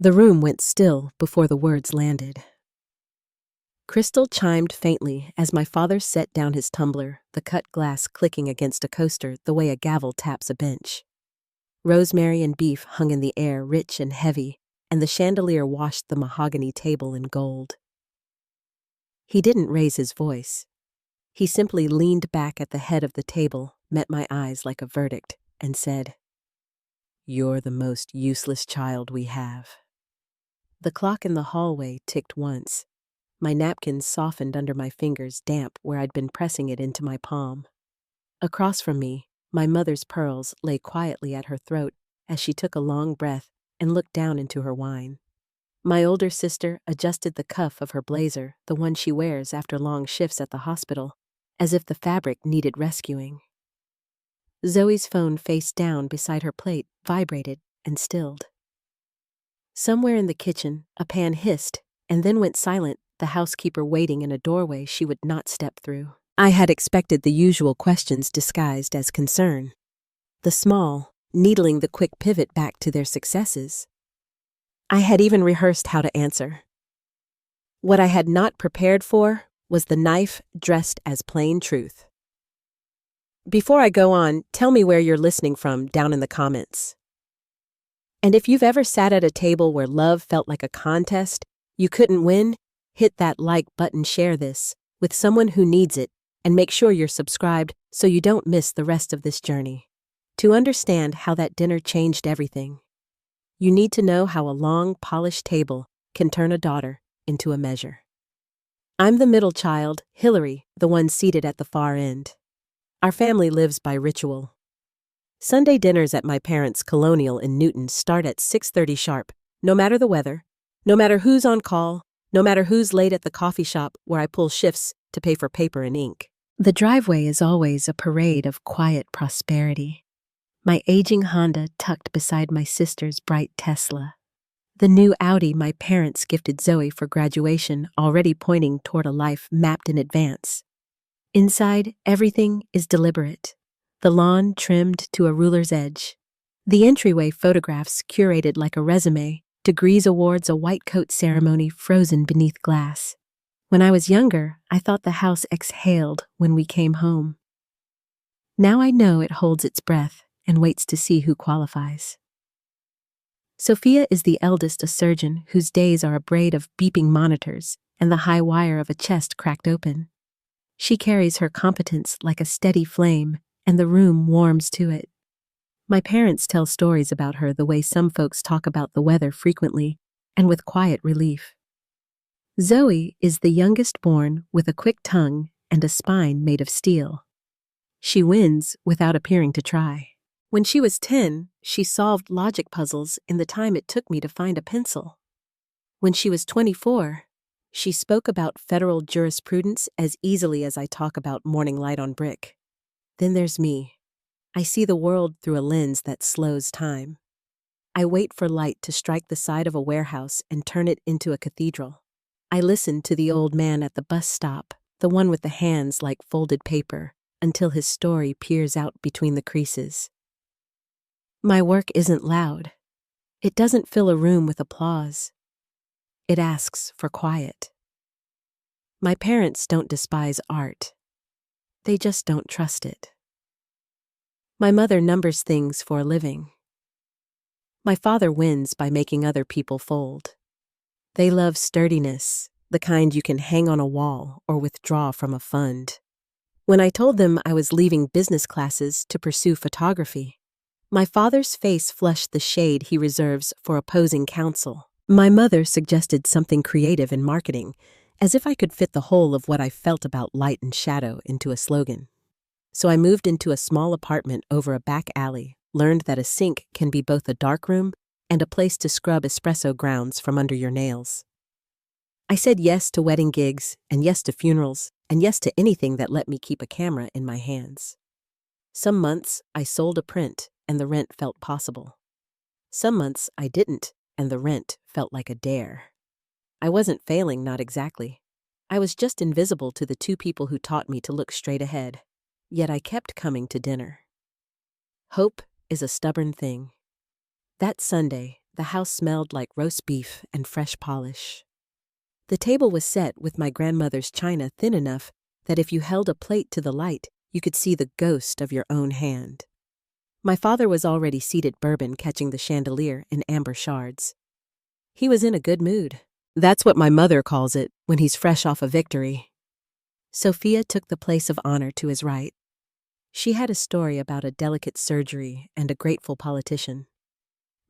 The room went still before the words landed. Crystal chimed faintly as my father set down his tumbler, the cut glass clicking against a coaster the way a gavel taps a bench. Rosemary and beef hung in the air, rich and heavy, and the chandelier washed the mahogany table in gold. He didn't raise his voice. He simply leaned back at the head of the table, met my eyes like a verdict, and said, "You're the most useless child we have." The clock in the hallway ticked once. My napkin softened under my fingers, damp where I'd been pressing it into my palm. Across from me, my mother's pearls lay quietly at her throat as she took a long breath and looked down into her wine. My older sister adjusted the cuff of her blazer, the one she wears after long shifts at the hospital, as if the fabric needed rescuing. Zoe's phone face down beside her plate vibrated and stilled. Somewhere in the kitchen, a pan hissed and then went silent, the housekeeper waiting in a doorway she would not step through. I had expected the usual questions disguised as concern. The small, needling the quick pivot back to their successes. I had even rehearsed how to answer. What I had not prepared for was the knife dressed as plain truth. Before I go on, tell me where you're listening from down in the comments. And if you've ever sat at a table where love felt like a contest, you couldn't win, hit that like button, share this with someone who needs it, and make sure you're subscribed so you don't miss the rest of this journey. To understand how that dinner changed everything, you need to know how a long, polished table can turn a daughter into a measure. I'm the middle child, Hillary, the one seated at the far end. Our family lives by ritual. Sunday dinners at my parents' Colonial in Newton start at 6:30 sharp, no matter the weather, no matter who's on call, no matter who's late at the coffee shop where I pull shifts to pay for paper and ink. The driveway is always a parade of quiet prosperity. My aging Honda tucked beside my sister's bright Tesla. The new Audi my parents gifted Zoe for graduation already pointing toward a life mapped in advance. Inside, everything is deliberate. The lawn trimmed to a ruler's edge. The entryway photographs curated like a resume, degrees awards a white coat ceremony frozen beneath glass. When I was younger, I thought the house exhaled when we came home. Now I know it holds its breath and waits to see who qualifies. Sophia is the eldest, a surgeon whose days are a braid of beeping monitors and the high wire of a chest cracked open. She carries her competence like a steady flame, and the room warms to it. My parents tell stories about her the way some folks talk about the weather frequently and with quiet relief. Zoe is the youngest born with a quick tongue and a spine made of steel. She wins without appearing to try. When she was 10, she solved logic puzzles in the time it took me to find a pencil. When she was 24, she spoke about federal jurisprudence as easily as I talk about morning light on brick. Then there's me. I see the world through a lens that slows time. I wait for light to strike the side of a warehouse and turn it into a cathedral. I listen to the old man at the bus stop, the one with the hands like folded paper, until his story peers out between the creases. My work isn't loud. It doesn't fill a room with applause. It asks for quiet. My parents don't despise art. They just don't trust it. My mother numbers things for a living. My father wins by making other people fold. They love sturdiness, the kind you can hang on a wall or withdraw from a fund. When I told them I was leaving business classes to pursue photography, my father's face flushed the shade he reserves for opposing counsel. My mother suggested something creative in marketing, as if I could fit the whole of what I felt about light and shadow into a slogan. So I moved into a small apartment over a back alley, learned that a sink can be both a darkroom and a place to scrub espresso grounds from under your nails. I said yes to wedding gigs, and yes to funerals, and yes to anything that let me keep a camera in my hands. Some months I sold a print, and the rent felt possible. Some months I didn't, and the rent felt like a dare. I wasn't failing, not exactly. I was just invisible to the two people who taught me to look straight ahead. Yet I kept coming to dinner. Hope is a stubborn thing. That Sunday, the house smelled like roast beef and fresh polish. The table was set with my grandmother's china thin enough that if you held a plate to the light, you could see the ghost of your own hand. My father was already seated bourbon catching the chandelier in amber shards. He was in a good mood. That's what my mother calls it when he's fresh off a victory. Sophia took the place of honor to his right. She had a story about a delicate surgery and a grateful politician.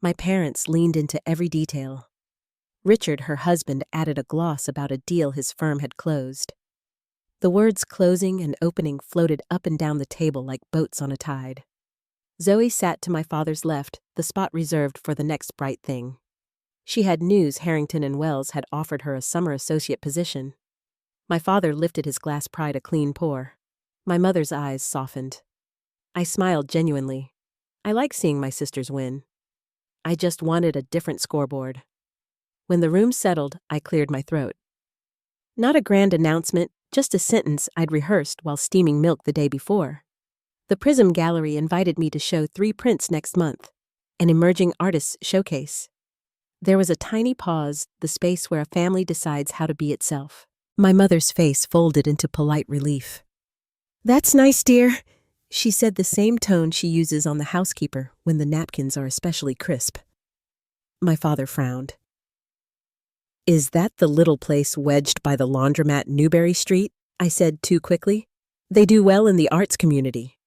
My parents leaned into every detail. Richard, her husband, added a gloss about a deal his firm had closed. The words closing and opening floated up and down the table like boats on a tide. Zoe sat to my father's left, the spot reserved for the next bright thing. She had news Harrington and Wells had offered her a summer associate position. My father lifted his glass pride a clean pour. My mother's eyes softened. I smiled genuinely. I like seeing my sisters win. I just wanted a different scoreboard. When the room settled, I cleared my throat. Not a grand announcement, just a sentence I'd rehearsed while steaming milk the day before. The Prism Gallery invited me to show 3 prints next month, an emerging artists showcase. There was a tiny pause, the space where a family decides how to be itself. My mother's face folded into polite relief. "That's nice, dear," she said, the same tone she uses on the housekeeper when the napkins are especially crisp. My father frowned. "Is that the little place wedged by the laundromat Newberry Street?" I said too quickly. "They do well in the arts community."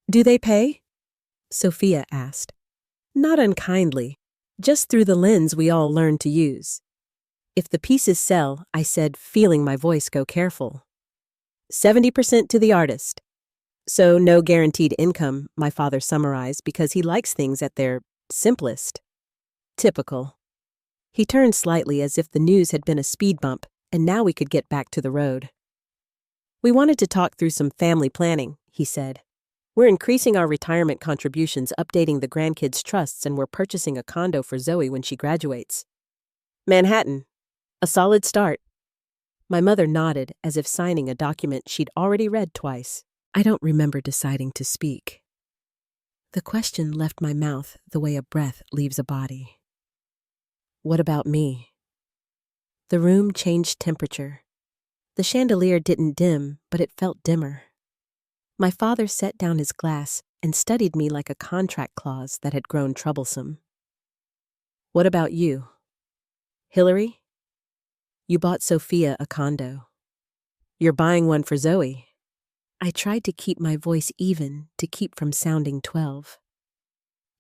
"Do they pay?" Sophia asked. "Not unkindly, just through the lens we all learn to use." "If the pieces sell," I said, feeling my voice go careful. 70% to the artist. So no guaranteed income, my father summarized, because he likes things at their simplest. Typical. He turned slightly as if the news had been a speed bump, and now we could get back to the road. "We wanted to talk through some family planning," he said. "We're increasing our retirement contributions, updating the grandkids' trusts, and we're purchasing a condo for Zoe when she graduates. Manhattan. A solid start." My mother nodded as if signing a document she'd already read twice. I don't remember deciding to speak. The question left my mouth the way a breath leaves a body. What about me? The room changed temperature. The chandelier didn't dim, but it felt dimmer. My father set down his glass and studied me like a contract clause that had grown troublesome. "What about you? Hillary? You bought Sophia a condo. You're buying one for Zoe." I tried to keep my voice even to keep from sounding 12.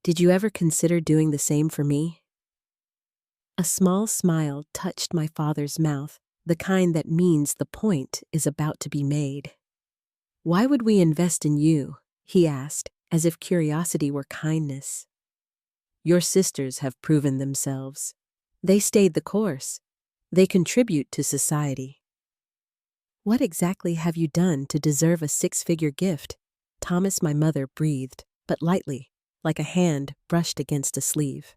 "Did you ever consider doing the same for me?" A small smile touched my father's mouth, the kind that means the point is about to be made. "Why would we invest in you?" he asked, as if curiosity were kindness. "Your sisters have proven themselves. They stayed the course. They contribute to society." "What exactly have you done to deserve a 6-figure gift?" Thomas, my mother, breathed, but lightly, like a hand brushed against a sleeve.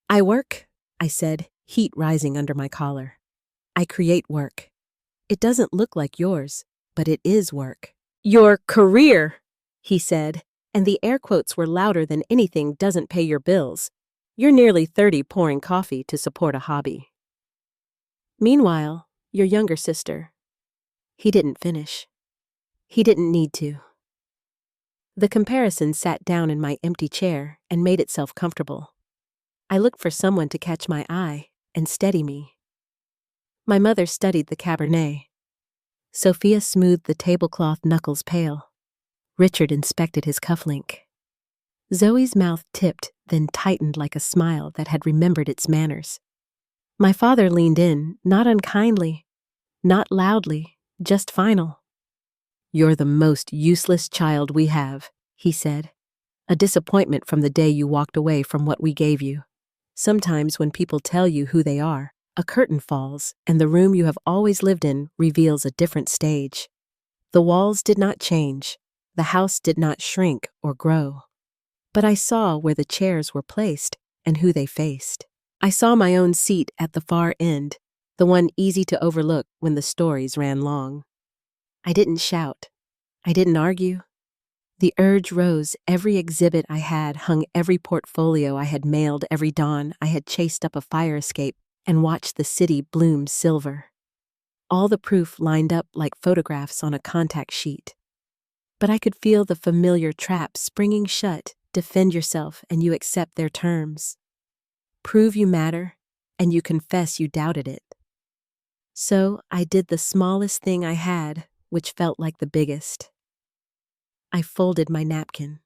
"I work," I said, heat rising under my collar. "I create work. It doesn't look like yours, but it is work." "Your career," he said, and the air quotes were louder than anything doesn't pay your bills. "You're nearly 30 pouring coffee to support a hobby." "Meanwhile, your younger sister." He didn't finish. He didn't need to. The comparison sat down in my empty chair and made itself comfortable. I looked for someone to catch my eye and steady me. My mother studied the Cabernet. Sophia smoothed the tablecloth knuckles pale. Richard inspected his cufflink. Zoe's mouth tipped, then tightened like a smile that had remembered its manners. My father leaned in, not unkindly, not loudly, just final. "You're the most useless child we have," he said. "A disappointment from the day you walked away from what we gave you. Sometimes when people tell you who they are, a curtain falls and the room you have always lived in reveals a different stage. The walls did not change. The house did not shrink or grow. But I saw where the chairs were placed and who they faced. I saw my own seat at the far end, the one easy to overlook when the stories ran long. I didn't shout. I didn't argue. The urge rose. Every exhibit I had hung, every portfolio I had mailed, every dawn I had chased up a fire escape and watched the city bloom silver. All the proof lined up like photographs on a contact sheet. But I could feel the familiar trap springing shut. Defend yourself and you accept their terms. Prove you matter and you confess you doubted it. So I did the smallest thing I had, which felt like the biggest. I folded my napkin.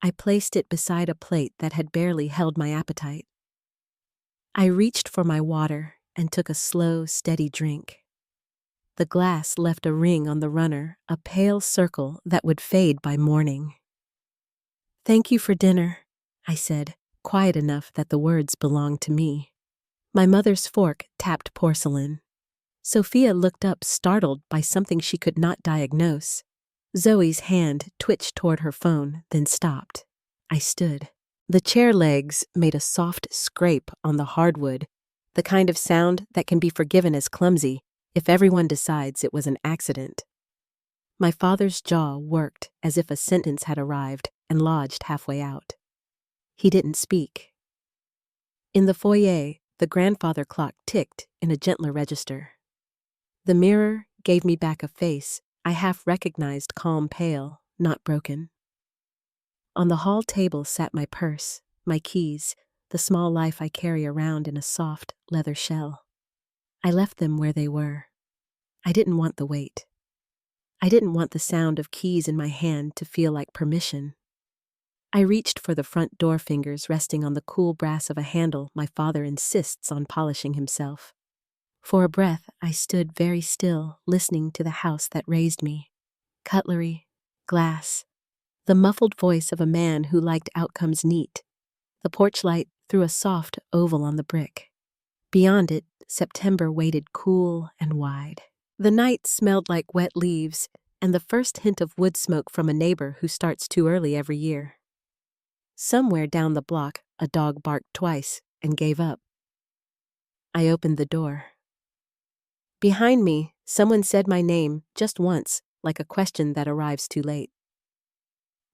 I placed it beside a plate that had barely held my appetite. I reached for my water and took a slow, steady drink. The glass left a ring on the runner, a pale circle that would fade by morning. "Thank you for dinner," I said, quiet enough that the words belonged to me. My mother's fork tapped porcelain. Sophia looked up, startled by something she could not diagnose. Zoe's hand twitched toward her phone, then stopped. I stood. The chair legs made a soft scrape on the hardwood, the kind of sound that can be forgiven as clumsy if everyone decides it was an accident. My father's jaw worked as if a sentence had arrived and lodged halfway out. He didn't speak. In the foyer, the grandfather clock ticked in a gentler register. The mirror gave me back a face I half recognized, calm, pale, not broken. On the hall table sat my purse, my keys, the small life I carry around in a soft leather shell. I left them where they were. I didn't want the weight. I didn't want the sound of keys in my hand to feel like permission. I reached for the front door, fingers resting on the cool brass of a handle my father insists on polishing himself. For a breath, I stood very still, listening to the house that raised me. Cutlery, glass, the muffled voice of a man who liked outcomes neat. The porch light threw a soft oval on the brick. Beyond it, September waited cool and wide. The night smelled like wet leaves and the first hint of wood smoke from a neighbor who starts too early every year. Somewhere down the block, a dog barked twice and gave up. I opened the door. Behind me, someone said my name just once, like a question that arrives too late.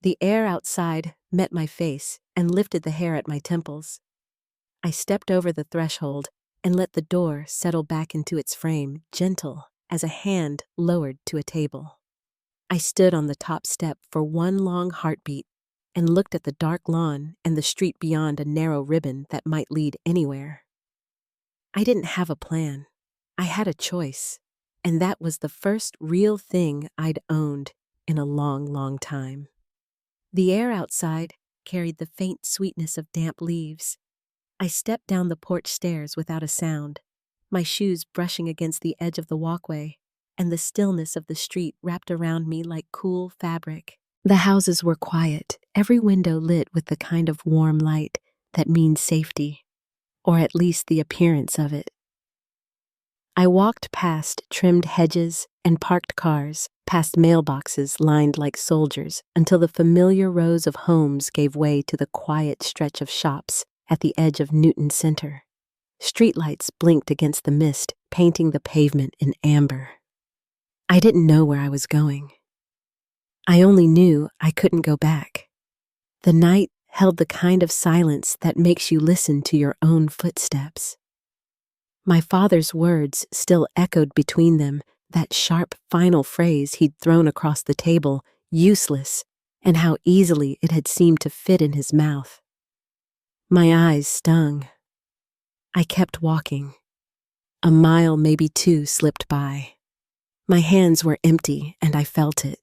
The air outside met my face and lifted the hair at my temples. I stepped over the threshold and let the door settle back into its frame, gentle as a hand lowered to a table. I stood on the top step for one long heartbeat and looked at the dark lawn and the street beyond, a narrow ribbon that might lead anywhere. I didn't have a plan. I had a choice, and that was the first real thing I'd owned in a long, long time. The air outside carried the faint sweetness of damp leaves. I stepped down the porch stairs without a sound, my shoes brushing against the edge of the walkway, and the stillness of the street wrapped around me like cool fabric. The houses were quiet, every window lit with the kind of warm light that means safety, or at least the appearance of it. I walked past trimmed hedges and parked cars, past mailboxes lined like soldiers, until the familiar rows of homes gave way to the quiet stretch of shops at the edge of Newton Center. Streetlights blinked against the mist, painting the pavement in amber. I didn't know where I was going. I only knew I couldn't go back. The night held the kind of silence that makes you listen to your own footsteps. My father's words still echoed between them, that sharp final phrase he'd thrown across the table, useless, and how easily it had seemed to fit in his mouth. My eyes stung. I kept walking. A mile, maybe two, slipped by. My hands were empty, and I felt it.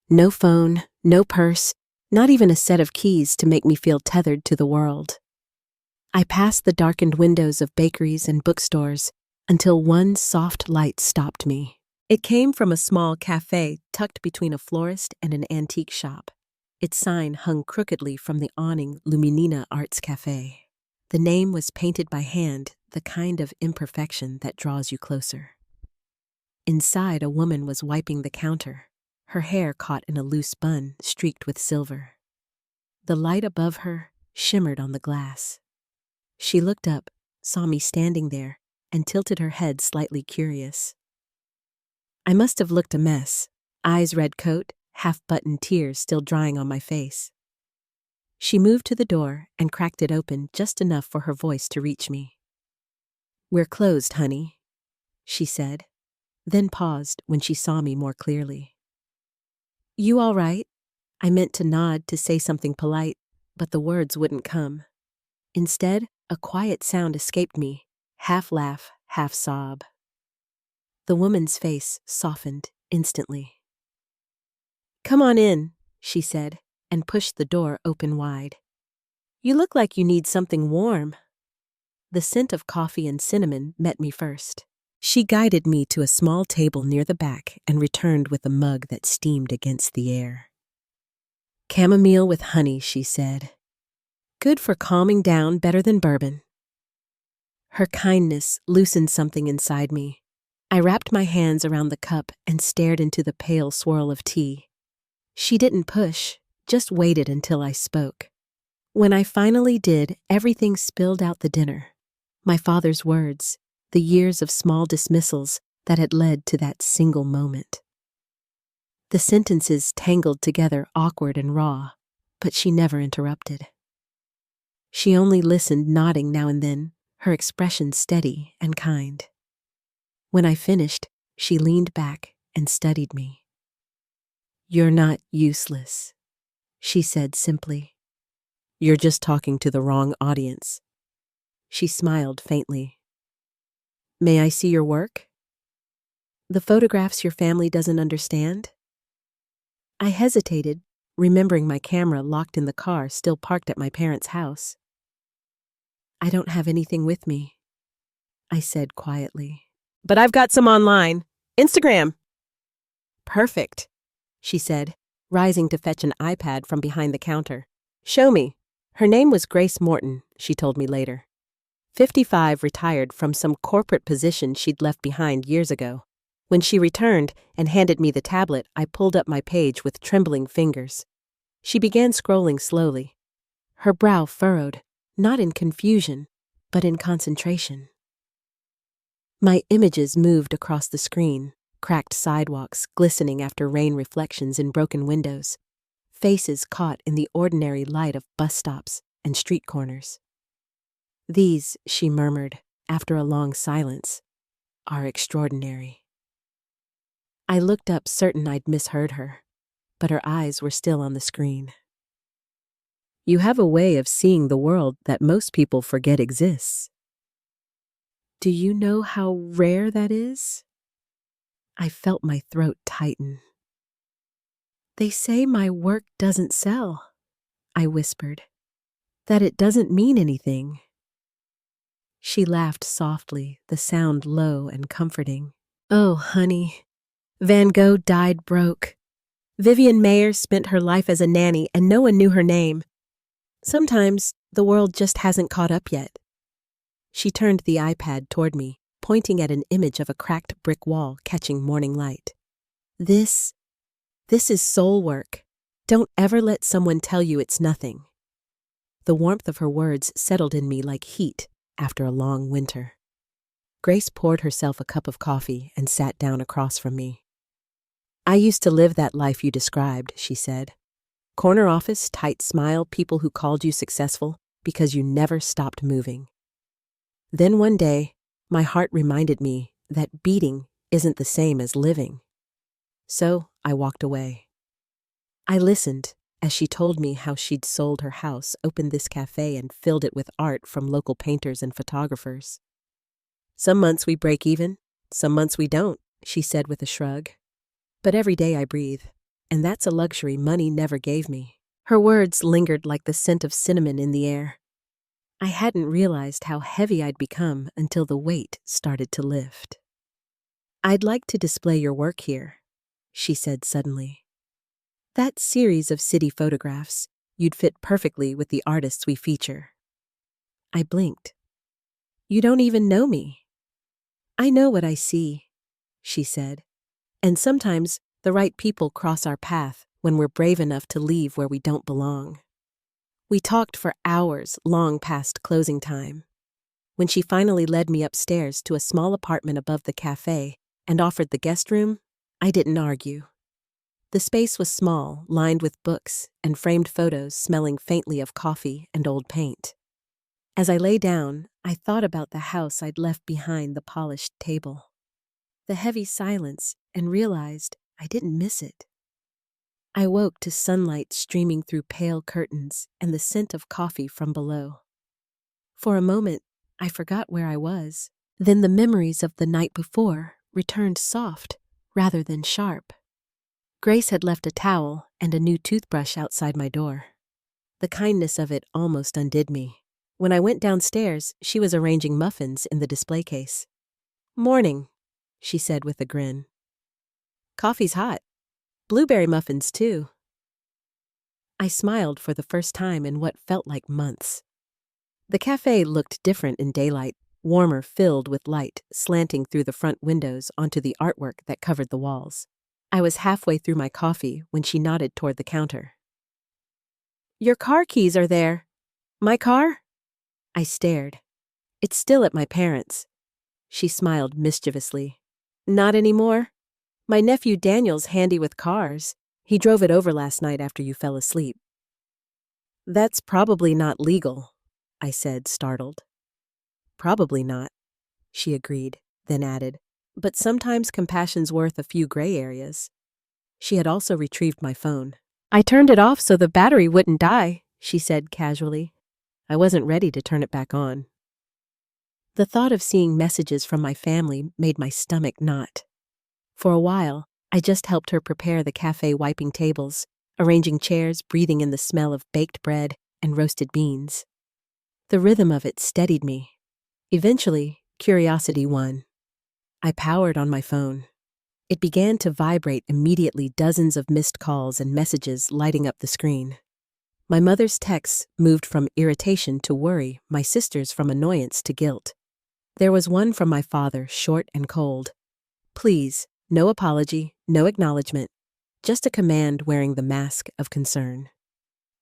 No phone, no purse, not even a set of keys to make me feel tethered to the world. I passed the darkened windows of bakeries and bookstores until one soft light stopped me. It came from a small cafe tucked between a florist and an antique shop. Its sign hung crookedly from the awning, Luminina Arts Cafe. The name was painted by hand, the kind of imperfection that draws you closer. Inside, a woman was wiping the counter, her hair caught in a loose bun streaked with silver. The light above her shimmered on the glass. She looked up, saw me standing there, and tilted her head slightly curious. I must have looked a mess. Eyes red coat, half-buttoned tears still drying on my face. She moved to the door and cracked it open just enough for her voice to reach me. "We're closed, honey," she said, then paused when she saw me more clearly. "You all right?" I meant to nod to say something polite, but the words wouldn't come. Instead, a quiet sound escaped me, half laugh, half sob. The woman's face softened instantly. "Come on in," she said, and pushed the door open wide. "You look like you need something warm." The scent of coffee and cinnamon met me first. She guided me to a small table near the back and returned with a mug that steamed against the air. "Chamomile with honey," she said. "Good for calming down, better than bourbon." Her kindness loosened something inside me. I wrapped my hands around the cup and stared into the pale swirl of tea. She didn't push, just waited until I spoke. When I finally did, everything spilled out the dinner. My father's words, the years of small dismissals that had led to that single moment. The sentences tangled together, awkward and raw, but she never interrupted. She only listened, nodding now and then, her expression steady and kind. When I finished, she leaned back and studied me. "You're not useless," she said simply. "You're just talking to the wrong audience." She smiled faintly. "May I see your work?" "The photographs your family doesn't understand?" I hesitated, remembering my camera locked in the car still parked at my parents' house. "I don't have anything with me," I said quietly. "But I've got some online. Instagram." "Perfect," she said, rising to fetch an iPad from behind the counter. "Show me." Her name was Grace Morton, she told me later. 55, retired from some corporate position she'd left behind years ago. When she returned and handed me the tablet, I pulled up my page with trembling fingers. She began scrolling slowly. Her brow furrowed, not in confusion, but in concentration. My images moved across the screen, cracked sidewalks glistening after rain reflections in broken windows, faces caught in the ordinary light of bus stops and street corners. "These," she murmured, after a long silence, "are extraordinary." I looked up, certain I'd misheard her, but her eyes were still on the screen. "You have a way of seeing the world that most people forget exists. Do you know how rare that is?" I felt my throat tighten. "They say my work doesn't sell," I whispered. "That it doesn't mean anything." She laughed softly, the sound low and comforting. "Oh, honey, Van Gogh died broke. Vivian Mayer spent her life as a nanny and no one knew her name. Sometimes the world just hasn't caught up yet." She turned the iPad toward me, pointing at an image of a cracked brick wall catching morning light. This is soul work. Don't ever let someone tell you it's nothing." The warmth of her words settled in me like heat after a long winter. Grace poured herself a cup of coffee and sat down across from me. "I used to live that life you described," she said. "Corner office, tight smile, people who called you successful because you never stopped moving. Then one day, my heart reminded me that beating isn't the same as living. So I walked away." I listened as she told me how she'd sold her house, opened this cafe, and filled it with art from local painters and photographers. "Some months we break even, some months we don't," she said with a shrug. "But every day I breathe, and that's a luxury money never gave me." Her words lingered like the scent of cinnamon in the air. I hadn't realized how heavy I'd become until the weight started to lift. "I'd like to display your work here," she said suddenly. "That series of city photographs, you'd fit perfectly with the artists we feature." I blinked. "You don't even know me." "I know what I see," she said. "And sometimes the right people cross our path when we're brave enough to leave where we don't belong." We talked for hours, long past closing time. When she finally led me upstairs to a small apartment above the cafe and offered the guest room, I didn't argue. The space was small, lined with books and framed photos smelling faintly of coffee and old paint. As I lay down, I thought about the house I'd left behind the polished table, the heavy silence, and realized I didn't miss it. I woke to sunlight streaming through pale curtains and the scent of coffee from below. For a moment, I forgot where I was. Then the memories of the night before returned soft rather than sharp. Grace had left a towel and a new toothbrush outside my door. The kindness of it almost undid me. When I went downstairs, she was arranging muffins in the display case. "Morning," she said with a grin. "Coffee's hot. Blueberry muffins, too." I smiled for the first time in what felt like months. The cafe looked different in daylight, warmer, filled with light slanting through the front windows onto the artwork that covered the walls. I was halfway through my coffee when she nodded toward the counter. "Your car keys are there." "My car?" I stared. "It's still at my parents'." She smiled mischievously. "Not anymore? My nephew Daniel's handy with cars. He drove it over last night after you fell asleep." "That's probably not legal," I said, startled. "Probably not," she agreed, then added, "but sometimes compassion's worth a few gray areas." She had also retrieved my phone. "I turned it off so the battery wouldn't die," she said casually. I wasn't ready to turn it back on. The thought of seeing messages from my family made my stomach knot. For a while, I just helped her prepare the cafe, wiping tables, arranging chairs, breathing in the smell of baked bread and roasted beans. The rhythm of it steadied me. Eventually, curiosity won. I powered on my phone. It began to vibrate immediately, dozens of missed calls and messages lighting up the screen. My mother's texts moved from irritation to worry, my sister's from annoyance to guilt. There was one from my father, short and cold. "Please, no apology, no acknowledgement, just a command wearing the mask of concern."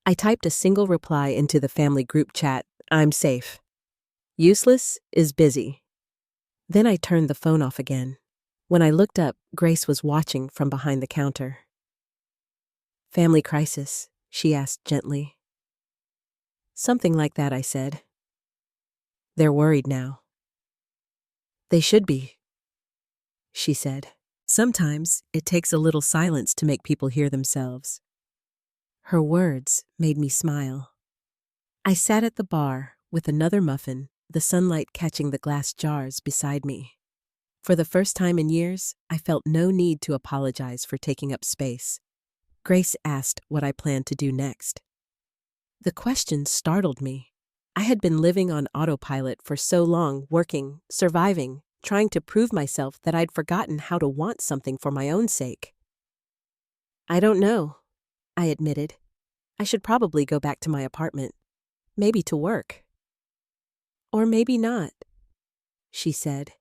I typed a single reply into the family group chat: "I'm safe. Useless is busy." Then I turned the phone off again. When I looked up, Grace was watching from behind the counter. "Family crisis?" she asked gently. "Something like that," I said. "They're worried now." "They should be," she said. "Sometimes it takes a little silence to make people hear themselves." Her words made me smile. I sat at the bar with another muffin, the sunlight catching the glass jars beside me. For the first time in years, I felt no need to apologize for taking up space. Grace asked what I planned to do next. The question startled me. I had been living on autopilot for so long, working, surviving, trying to prove myself that I'd forgotten how to want something for my own sake. "I don't know," I admitted. "I should probably go back to my apartment. Maybe to work." "Or maybe not," she said.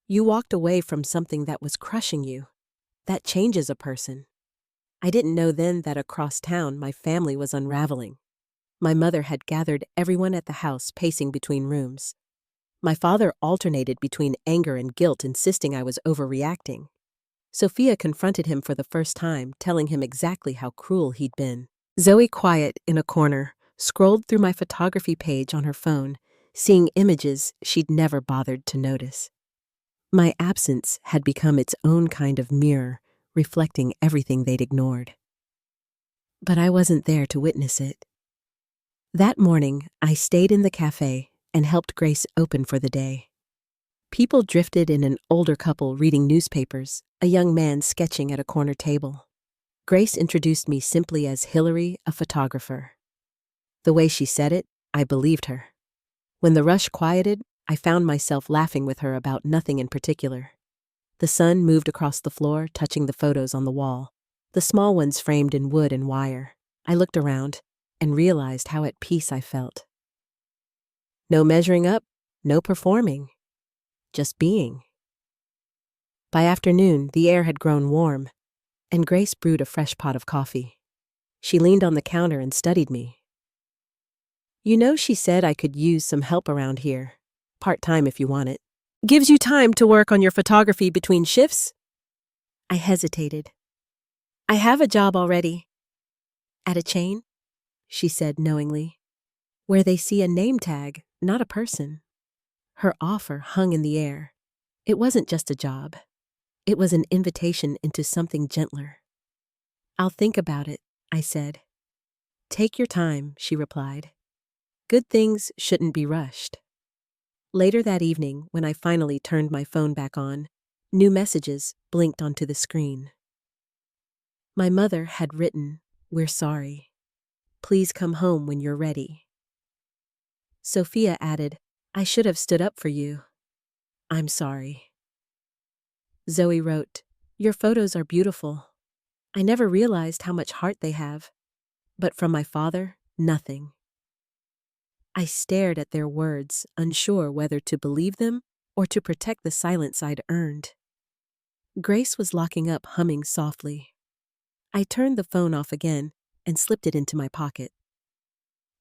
"You walked away from something that was crushing you. That changes a person." I didn't know then that across town my family was unraveling. My mother had gathered everyone at the house, pacing between rooms. My father alternated between anger and guilt, insisting I was overreacting. Sophia confronted him for the first time, telling him exactly how cruel he'd been. Zoe, quiet in a corner, scrolled through my photography page on her phone, seeing images she'd never bothered to notice. My absence had become its own kind of mirror, reflecting everything they'd ignored. But I wasn't there to witness it. That morning, I stayed in the cafe and helped Grace open for the day. People drifted in, an older couple reading newspapers, a young man sketching at a corner table. Grace introduced me simply as Hillary, a photographer. The way she said it, I believed her. When the rush quieted, I found myself laughing with her about nothing in particular. The sun moved across the floor, touching the photos on the wall, the small ones framed in wood and wire. I looked around and realized how at peace I felt. No measuring up, no performing, just being. By afternoon, the air had grown warm, and Grace brewed a fresh pot of coffee. She leaned on the counter and studied me. "You know, she said I could use some help around here. Part-time if you want it. Gives you time to work on your photography between shifts?" I hesitated. I have a job already. At a chain? She said knowingly. Where they see a name tag, not a person. Her offer hung in the air. It wasn't just a job. It was an invitation into something gentler. I'll think about it, I said. Take your time, she replied. Good things shouldn't be rushed. Later that evening, when I finally turned my phone back on, new messages blinked onto the screen. My mother had written, "We're sorry. Please come home when you're ready." Sophia added, "I should have stood up for you. I'm sorry." Zoe wrote, "Your photos are beautiful. I never realized how much heart they have. But from my father, nothing." I stared at their words, unsure whether to believe them or to protect the silence I'd earned. Grace was locking up, humming softly. I turned the phone off again and slipped it into my pocket.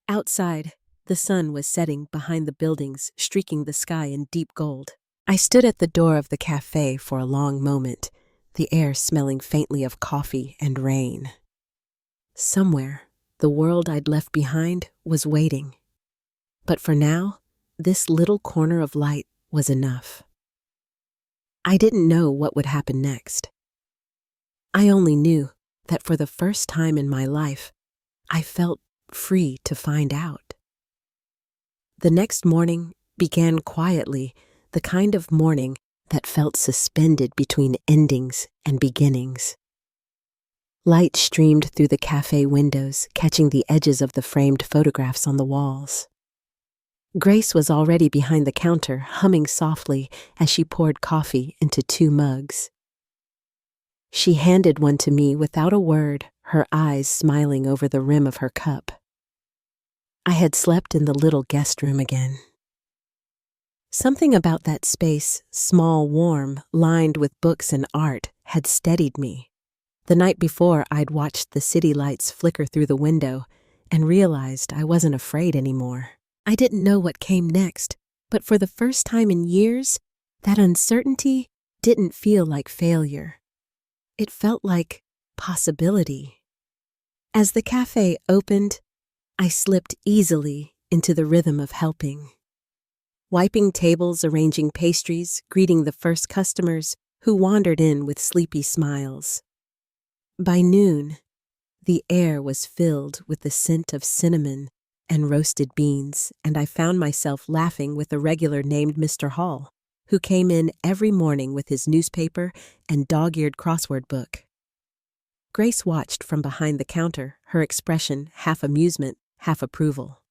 Outside, the sun was setting behind the buildings, streaking the sky in deep gold. I stood at the door of the cafe for a long moment, the air smelling faintly of coffee and rain. Somewhere, the world I'd left behind was waiting. But for now, this little corner of light was enough. I didn't know what would happen next. I only knew that for the first time in my life, I felt free to find out. The next morning began quietly, the kind of morning that felt suspended between endings and beginnings. Light streamed through the cafe windows, catching the edges of the framed photographs on the walls. Grace was already behind the counter, humming softly as she poured coffee into 2 mugs. She handed one to me without a word, her eyes smiling over the rim of her cup. I had slept in the little guest room again. Something about that space, small, warm, lined with books and art, had steadied me. The night before, I'd watched the city lights flicker through the window and realized I wasn't afraid anymore. I didn't know what came next, but for the first time in years, that uncertainty didn't feel like failure. It felt like possibility. As the cafe opened, I slipped easily into the rhythm of helping. Wiping tables, arranging pastries, greeting the first customers who wandered in with sleepy smiles. By noon, the air was filled with the scent of cinnamon and roasted beans, and I found myself laughing with a regular named Mr. Hall, who came in every morning with his newspaper and dog-eared crossword book. Grace watched from behind the counter, her expression half amusement, half approval.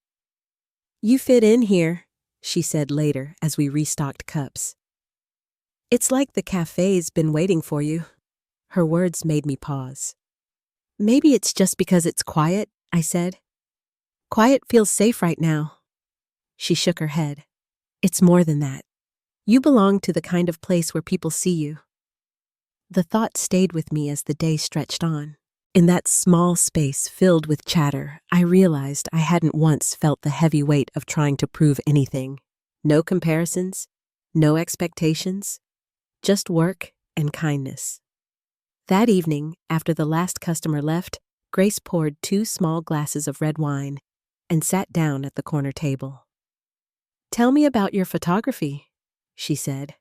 "You fit in here," she said later as we restocked cups. "It's like the cafe's been waiting for you." Her words made me pause. "Maybe it's just because it's quiet," I said. "Quiet feels safe right now." She shook her head. "It's more than that. You belong to the kind of place where people see you." The thought stayed with me as the day stretched on. In that small space filled with chatter, I realized I hadn't once felt the heavy weight of trying to prove anything. No comparisons, no expectations, just work and kindness. That evening, after the last customer left, Grace poured 2 small glasses of red wine and sat down at the corner table. "Tell me about your photography," she said.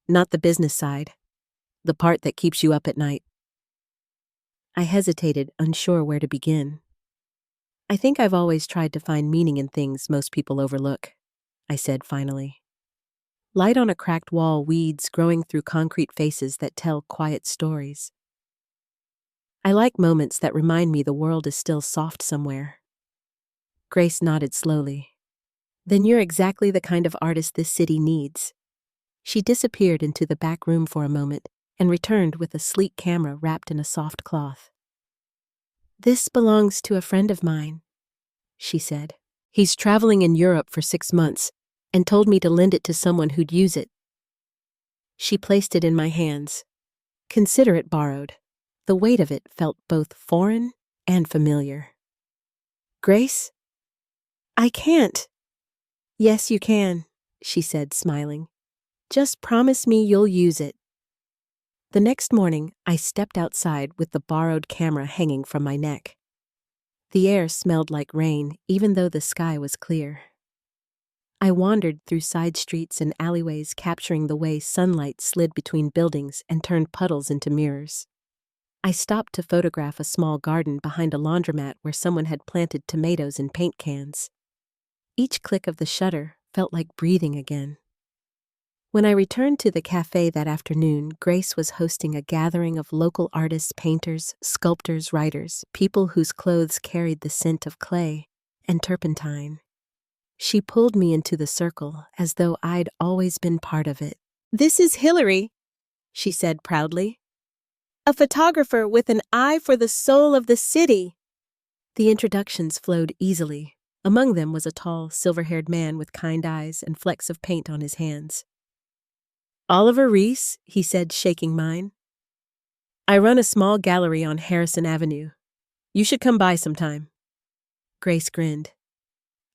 "Not the business side, the part that keeps you up at night." I hesitated, unsure where to begin. "I think I've always tried to find meaning in things most people overlook," I said finally. Light on a cracked wall, weeds growing through concrete faces that tell quiet stories. I like moments that remind me the world is still soft somewhere. Grace nodded slowly. "Then you're exactly the kind of artist this city needs." She disappeared into the back room for a moment and returned with a sleek camera wrapped in a soft cloth. "This belongs to a friend of mine," she said. "He's traveling in Europe for 6 months and told me to lend it to someone who'd use it." She placed it in my hands. Consider it borrowed. The weight of it felt both foreign and familiar. "Grace? I can't." "Yes, you can," she said, smiling. "Just promise me you'll use it." The next morning, I stepped outside with the borrowed camera hanging from my neck. The air smelled like rain, even though the sky was clear. I wandered through side streets and alleyways, capturing the way sunlight slid between buildings and turned puddles into mirrors. I stopped to photograph a small garden behind a laundromat where someone had planted tomatoes in paint cans. Each click of the shutter felt like breathing again. When I returned to the cafe that afternoon, Grace was hosting a gathering of local artists, painters, sculptors, writers, people whose clothes carried the scent of clay and turpentine. She pulled me into the circle as though I'd always been part of it. "This is Hillary," she said proudly. "A photographer with an eye for the soul of the city." The introductions flowed easily. Among them was a tall, silver-haired man with kind eyes and flecks of paint on his hands. "Oliver Reese," he said, shaking mine. "I run a small gallery on Harrison Avenue. You should come by sometime." Grace grinned.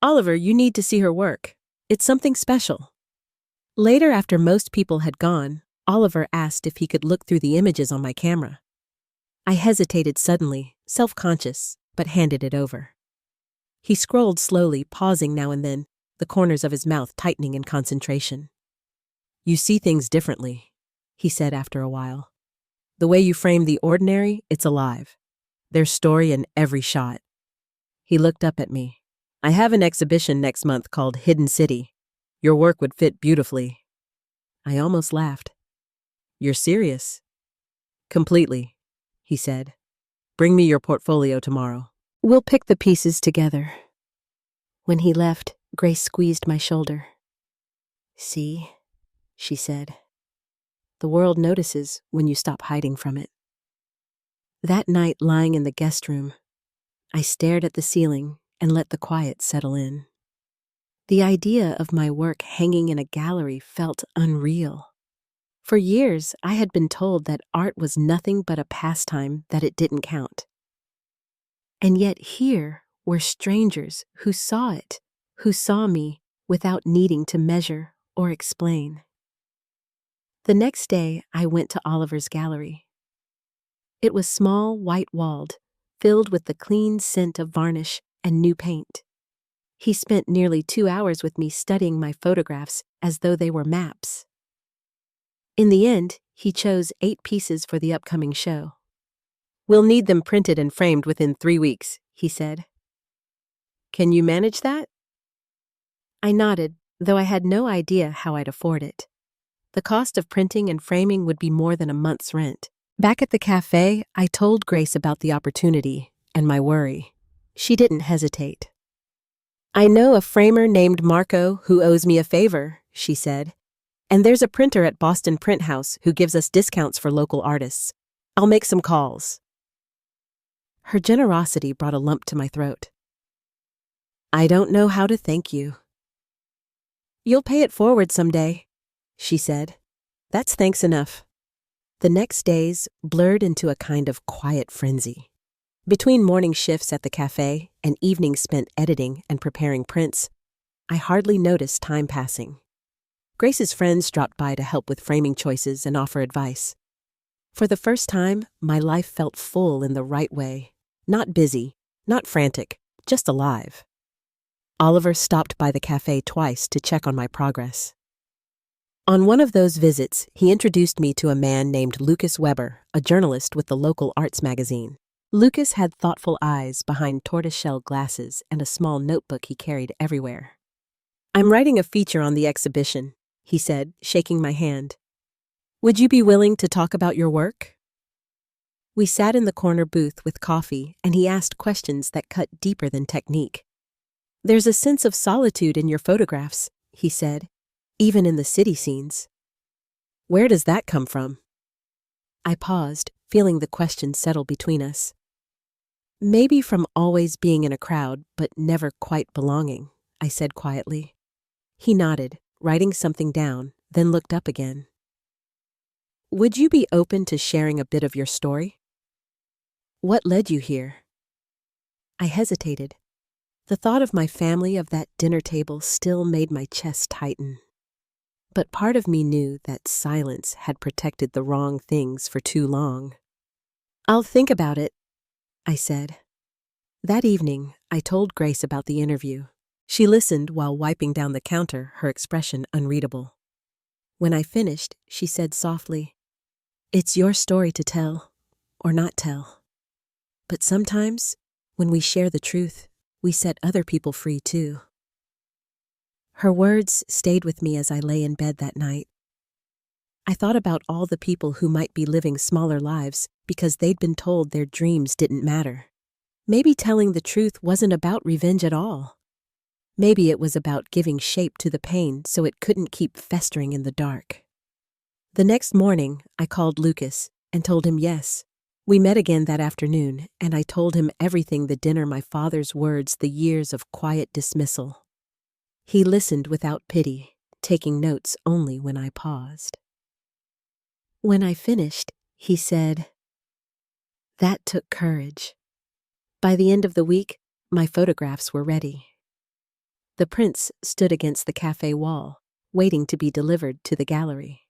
"Oliver, you need to see her work. It's something special." Later, after most people had gone, Oliver asked if he could look through the images on my camera. I hesitated suddenly, self-conscious, but handed it over. He scrolled slowly, pausing now and then, the corners of his mouth tightening in concentration. "You see things differently," he said after a while. "The way you frame the ordinary, it's alive. There's story in every shot." He looked up at me. "I have an exhibition next month called Hidden City. Your work would fit beautifully." I almost laughed. "You're serious?" "Completely," he said. "Bring me your portfolio tomorrow. We'll pick the pieces together." When he left, Grace squeezed my shoulder. "See," she said. "The world notices when you stop hiding from it." That night, lying in the guest room, I stared at the ceiling and let the quiet settle in. The idea of my work hanging in a gallery felt unreal. For years, I had been told that art was nothing but a pastime, that it didn't count. And yet here were strangers who saw it, who saw me without needing to measure or explain. The next day, I went to Oliver's gallery. It was small, white-walled, filled with the clean scent of varnish and new paint. He spent nearly 2 hours with me studying my photographs as though they were maps. In the end, he chose 8 pieces for the upcoming show. "We'll need them printed and framed within 3 weeks," he said. "Can you manage that?" I nodded, though I had no idea how I'd afford it. The cost of printing and framing would be more than a month's rent. Back at the cafe, I told Grace about the opportunity and my worry. She didn't hesitate. "I know a framer named Marco who owes me a favor," she said. "And there's a printer at Boston Print House who gives us discounts for local artists. I'll make some calls." Her generosity brought a lump to my throat. "I don't know how to thank you." "You'll pay it forward someday," she said. "That's thanks enough." The next days blurred into a kind of quiet frenzy. Between morning shifts at the cafe and evenings spent editing and preparing prints, I hardly noticed time passing. Grace's friends dropped by to help with framing choices and offer advice. For the first time, my life felt full in the right way. Not busy, not frantic, just alive. Oliver stopped by the cafe twice to check on my progress. On one of those visits, he introduced me to a man named Lucas Weber, a journalist with the local arts magazine. Lucas had thoughtful eyes behind tortoiseshell glasses and a small notebook he carried everywhere. "I'm writing a feature on the exhibition," he said, shaking my hand. "Would you be willing to talk about your work?" We sat in the corner booth with coffee, and he asked questions that cut deeper than technique. "There's a sense of solitude in your photographs," he said, "even in the city scenes. Where does that come from?" I paused, feeling the question settle between us. "Maybe from always being in a crowd, but never quite belonging," I said quietly. He nodded, writing something down, then looked up again. "Would you be open to sharing a bit of your story? What led you here?" I hesitated. The thought of my family, of that dinner table, still made my chest tighten. But part of me knew that silence had protected the wrong things for too long. "I'll think about it," I said. That evening, I told Grace about the interview. She listened while wiping down the counter, her expression unreadable. When I finished, she said softly, "It's your story to tell, or not tell. But sometimes, when we share the truth, we set other people free too." Her words stayed with me as I lay in bed that night. I thought about all the people who might be living smaller lives because they'd been told their dreams didn't matter. Maybe telling the truth wasn't about revenge at all. Maybe it was about giving shape to the pain so it couldn't keep festering in the dark. The next morning, I called Lucas and told him yes. We met again that afternoon, and I told him everything: the dinner, my father's words, the years of quiet dismissal. He listened without pity, taking notes only when I paused. When I finished, he said, "That took courage." By the end of the week, my photographs were ready. The prints stood against the cafe wall, waiting to be delivered to the gallery.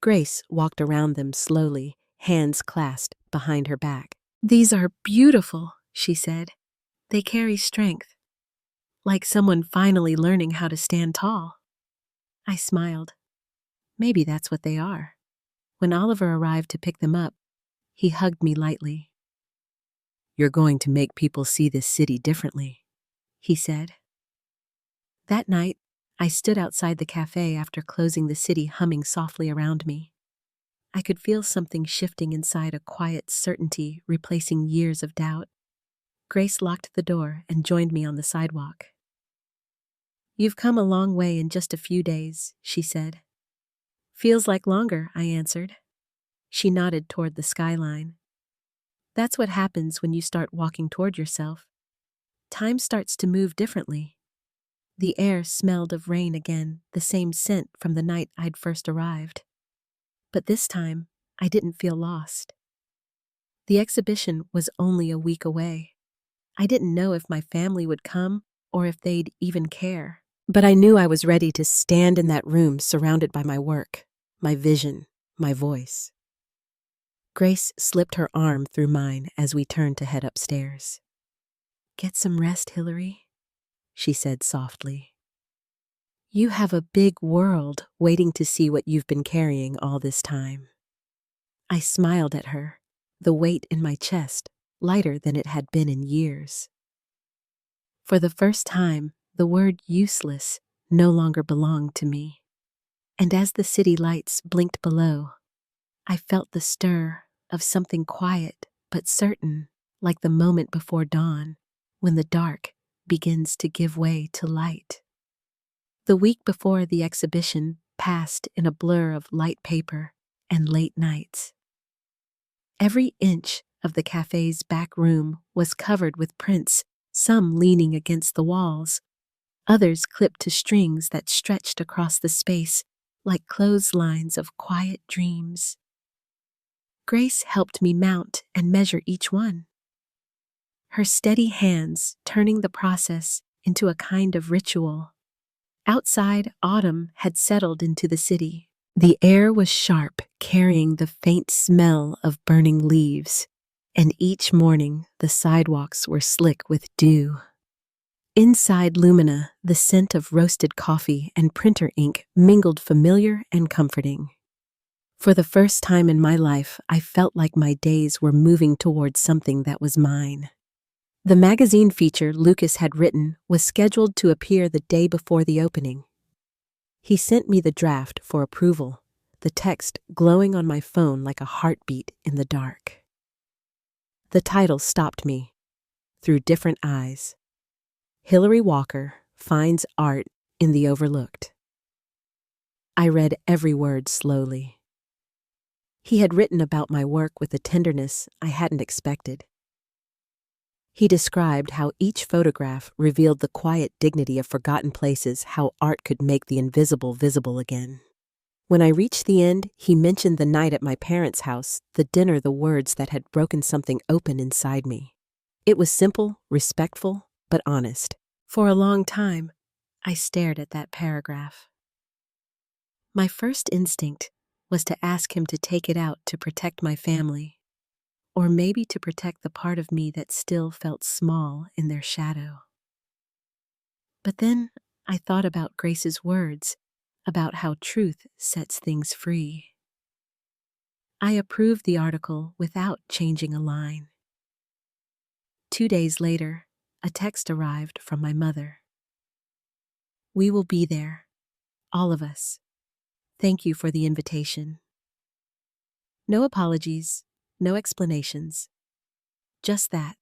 Grace walked around them slowly, hands clasped behind her back. "These are beautiful," she said. "They carry strength, like someone finally learning how to stand tall." I smiled. Maybe that's what they are. When Oliver arrived to pick them up, he hugged me lightly. "You're going to make people see this city differently," he said. That night, I stood outside the cafe after closing, the city humming softly around me. I could feel something shifting inside, a quiet certainty replacing years of doubt. Grace locked the door and joined me on the sidewalk. "You've come a long way in just a few days," she said. "Feels like longer," I answered. She nodded toward the skyline. "That's what happens when you start walking toward yourself. Time starts to move differently." The air smelled of rain again, the same scent from the night I'd first arrived. But this time, I didn't feel lost. The exhibition was only a week away. I didn't know if my family would come or if they'd even care. But I knew I was ready to stand in that room surrounded by my work, my vision, my voice. Grace slipped her arm through mine as we turned to head upstairs. "Get some rest, Hillary," she said softly. "You have a big world waiting to see what you've been carrying all this time." I smiled at her, the weight in my chest lighter than it had been in years. For the first time, the word useless no longer belonged to me. And as the city lights blinked below, I felt the stir of something quiet but certain, like the moment before dawn, when the dark begins to give way to light. The week before the exhibition passed in a blur of light paper and late nights. Every inch of the cafe's back room was covered with prints, some leaning against the walls, others clipped to strings that stretched across the space like clotheslines of quiet dreams. Grace helped me mount and measure each one, her steady hands turning the process into a kind of ritual. Outside, autumn had settled into the city. The air was sharp, carrying the faint smell of burning leaves, and each morning the sidewalks were slick with dew. Inside Lumina, the scent of roasted coffee and printer ink mingled, familiar and comforting. For the first time in my life, I felt like my days were moving towards something that was mine. The magazine feature Lucas had written was scheduled to appear the day before the opening. He sent me the draft for approval, the text glowing on my phone like a heartbeat in the dark. The title stopped me, through different eyes. Hillary Walker finds art in the overlooked. I read every word slowly. He had written about my work with a tenderness I hadn't expected. He described how each photograph revealed the quiet dignity of forgotten places, how art could make the invisible visible again. When I reached the end, he mentioned the night at my parents' house, the dinner, the words that had broken something open inside me. It was simple, respectful, but honest. For a long time, I stared at that paragraph. My first instinct was to ask him to take it out to protect my family, or maybe to protect the part of me that still felt small in their shadow. But then I thought about Grace's words about how truth sets things free. I approved the article without changing a line. 2 days later, a text arrived from my mother. "We will be there, all of us. Thank you for the invitation." No apologies, no explanations, just that.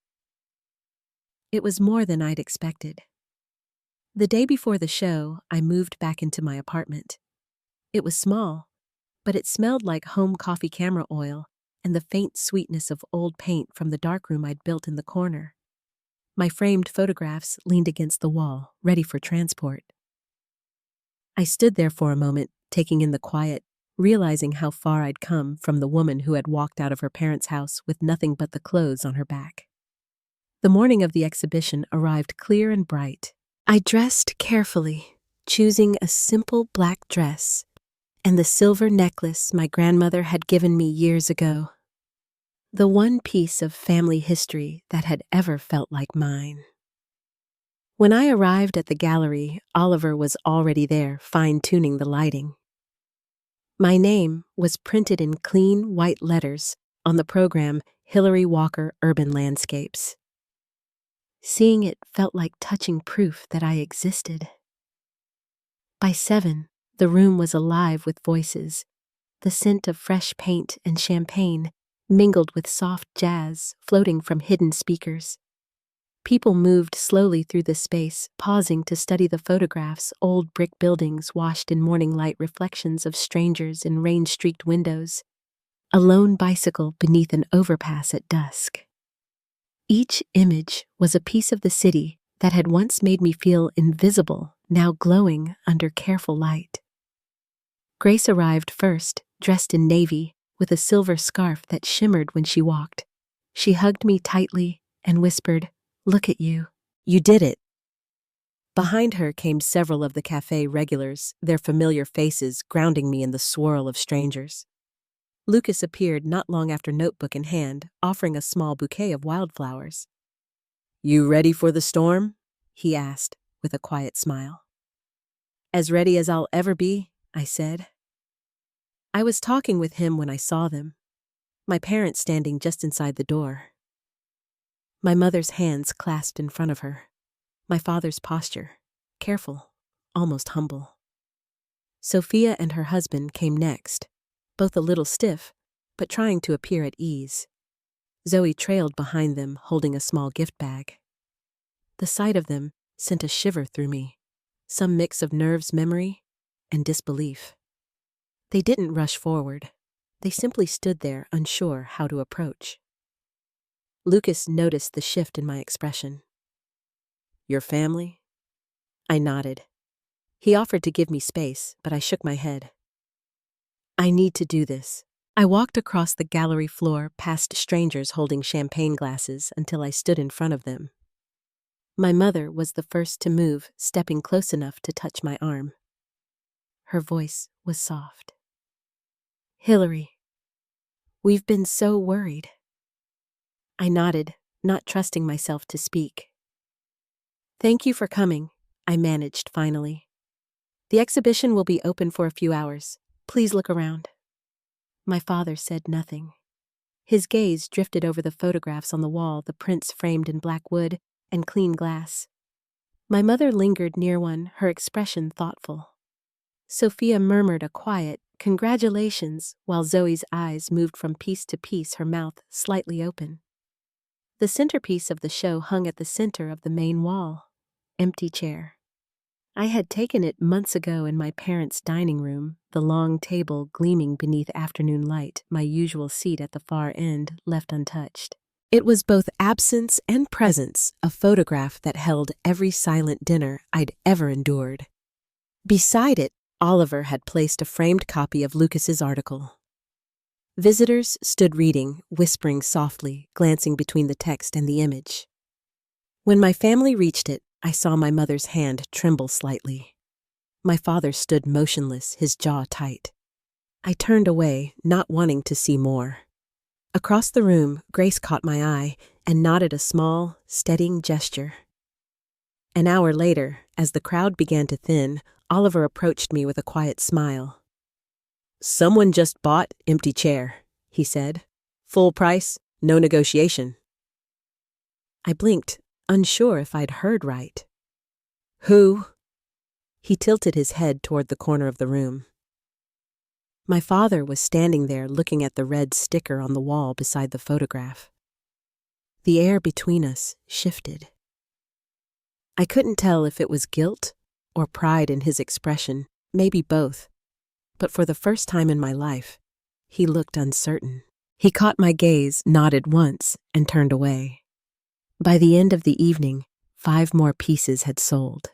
It was more than I'd expected. The day before the show, I moved back into my apartment. It was small, but it smelled like home coffee camera oil and the faint sweetness of old paint from the darkroom I'd built in the corner. My framed photographs leaned against the wall, ready for transport. I stood there for a moment, taking in the quiet, realizing how far I'd come from the woman who had walked out of her parents' house with nothing but the clothes on her back. The morning of the exhibition arrived clear and bright. I dressed carefully, choosing a simple black dress and the silver necklace my grandmother had given me years ago. The one piece of family history that had ever felt like mine. When I arrived at the gallery, Oliver was already there, fine-tuning the lighting. My name was printed in clean white letters on the program Hillary Walker Urban Landscapes. Seeing it felt like touching proof that I existed. By 7, the room was alive with voices, the scent of fresh paint and champagne mingled with soft jazz floating from hidden speakers. People moved slowly through the space, pausing to study the photographs, old brick buildings washed in morning light reflections of strangers in rain-streaked windows, a lone bicycle beneath an overpass at dusk. Each image was a piece of the city that had once made me feel invisible, now glowing under careful light. Grace arrived first, dressed in navy, with a silver scarf that shimmered when she walked. She hugged me tightly and whispered, "Look at you. You did it." Behind her came several of the cafe regulars, their familiar faces grounding me in the swirl of strangers. Lucas appeared not long after, notebook in hand, offering a small bouquet of wildflowers. "You ready for the storm?" he asked, with a quiet smile. "As ready as I'll ever be," I said. I was talking with him when I saw them, my parents standing just inside the door. My mother's hands clasped in front of her, my father's posture, careful, almost humble. Sophia and her husband came next, both a little stiff, but trying to appear at ease. Zoe trailed behind them, holding a small gift bag. The sight of them sent a shiver through me, some mix of nerves, memory, and disbelief. They didn't rush forward. They simply stood there, unsure how to approach. Lucas noticed the shift in my expression. "Your family?" I nodded. He offered to give me space, but I shook my head. "I need to do this." I walked across the gallery floor past strangers holding champagne glasses until I stood in front of them. My mother was the first to move, stepping close enough to touch my arm. Her voice was soft. "Hillary, we've been so worried." I nodded, not trusting myself to speak. "Thank you for coming," I managed finally. "The exhibition will be open for a few hours. Please look around." My father said nothing. His gaze drifted over the photographs on the wall, the prints framed in black wood and clean glass. My mother lingered near one, her expression thoughtful. Sophia murmured a quiet, "Congratulations," while Zoe's eyes moved from piece to piece, her mouth slightly open. The centerpiece of the show hung at the center of the main wall. Empty chair. I had taken it months ago in my parents' dining room, the long table gleaming beneath afternoon light, my usual seat at the far end left untouched. It was both absence and presence, a photograph that held every silent dinner I'd ever endured. Beside it, Oliver had placed a framed copy of Lucas's article. Visitors stood reading, whispering softly, glancing between the text and the image. When my family reached it, I saw my mother's hand tremble slightly. My father stood motionless, his jaw tight. I turned away, not wanting to see more. Across the room, Grace caught my eye and nodded a small, steadying gesture. An hour later, as the crowd began to thin, Oliver approached me with a quiet smile. "Someone just bought empty chair," he said. "Full price, no negotiation." I blinked, unsure if I'd heard right. "Who?" He tilted his head toward the corner of the room. My father was standing there looking at the red sticker on the wall beside the photograph. The air between us shifted. I couldn't tell if it was guilt or pride in his expression, maybe both. But for the first time in my life, he looked uncertain. He caught my gaze, nodded once, and turned away. By the end of the evening, 5 more pieces had sold.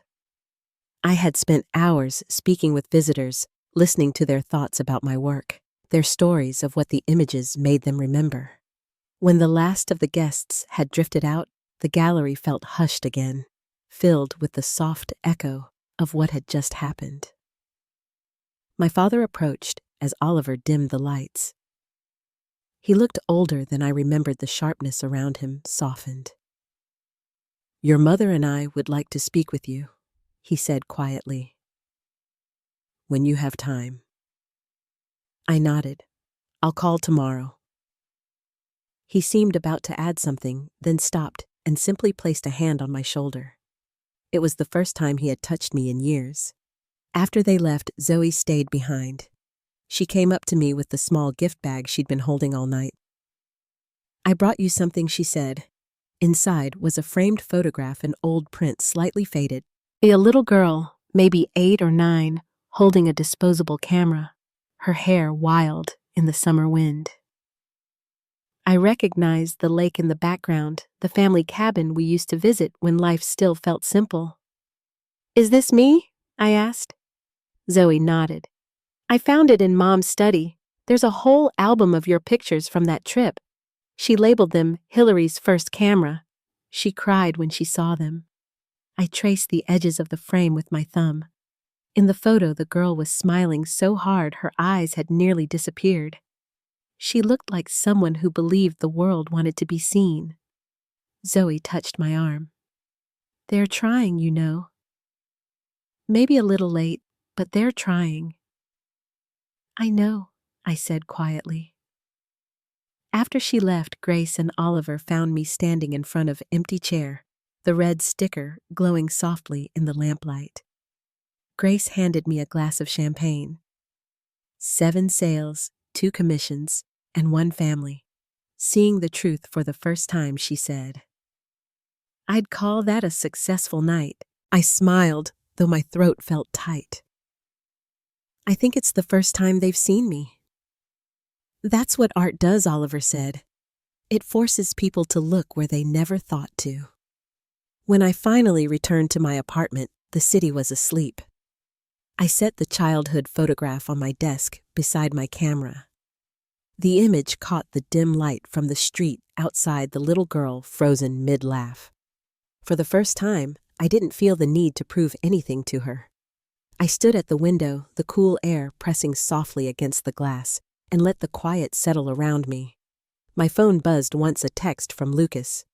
I had spent hours speaking with visitors, listening to their thoughts about my work, their stories of what the images made them remember. When the last of the guests had drifted out, the gallery felt hushed again, filled with the soft echo of what had just happened. My father approached as Oliver dimmed the lights. He looked older than I remembered. The sharpness around him softened. "Your mother and I would like to speak with you," he said quietly. "When you have time." I nodded. "I'll call tomorrow." He seemed about to add something, then stopped and simply placed a hand on my shoulder. It was the first time he had touched me in years. After they left, Zoe stayed behind. She came up to me with the small gift bag she'd been holding all night. "I brought you something," she said. Inside was a framed photograph in old print, slightly faded. A little girl, maybe 8 or 9, holding a disposable camera, her hair wild in the summer wind. I recognized the lake in the background, the family cabin we used to visit when life still felt simple. "Is this me?" I asked. Zoe nodded. "I found it in Mom's study. There's a whole album of your pictures from that trip." She labeled them Hillary's first camera. She cried when she saw them. I traced the edges of the frame with my thumb. In the photo, the girl was smiling so hard her eyes had nearly disappeared. She looked like someone who believed the world wanted to be seen. Zoe touched my arm. "They're trying, you know." "Maybe a little late, but they're trying." "I know," I said quietly. After she left, Grace and Oliver found me standing in front of empty chair, the red sticker glowing softly in the lamplight. Grace handed me a glass of champagne. 7 sales, 2 commissions, and 1 family. Seeing the truth for the first time, she said. "I'd call that a successful night." I smiled, though my throat felt tight. "I think it's the first time they've seen me." "That's what art does," Oliver said. "It forces people to look where they never thought to." When I finally returned to my apartment, the city was asleep. I set the childhood photograph on my desk beside my camera. The image caught the dim light from the street outside, the little girl frozen mid-laugh. For the first time, I didn't feel the need to prove anything to her. I stood at the window, the cool air pressing softly against the glass, and let the quiet settle around me. My phone buzzed once, a text from Lucas.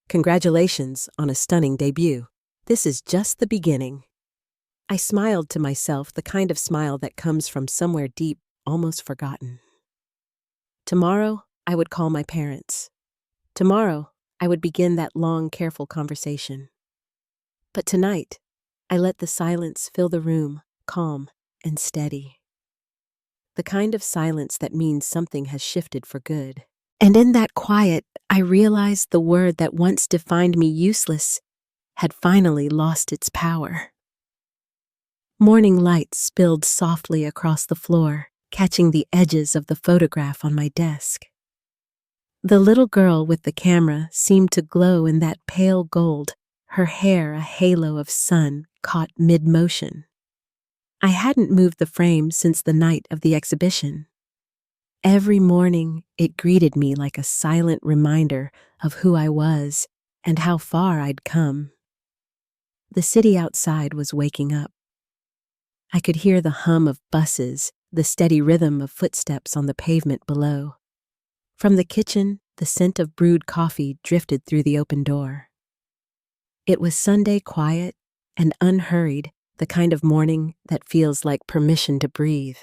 "Congratulations on a stunning debut. This is just the beginning." I smiled to myself, the kind of smile that comes from somewhere deep, almost forgotten. Tomorrow, I would call my parents. Tomorrow, I would begin that long, careful conversation. But tonight, I let the silence fill the room, calm and steady. The kind of silence that means something has shifted for good. And in that quiet, I realized the word that once defined me, useless, had finally lost its power. Morning light spilled softly across the floor, catching the edges of the photograph on my desk. The little girl with the camera seemed to glow in that pale gold, her hair a halo of sun caught mid-motion. I hadn't moved the frame since the night of the exhibition. Every morning, it greeted me like a silent reminder of who I was and how far I'd come. The city outside was waking up. I could hear the hum of buses, the steady rhythm of footsteps on the pavement below. From the kitchen, the scent of brewed coffee drifted through the open door. It was Sunday quiet and unhurried, the kind of morning that feels like permission to breathe.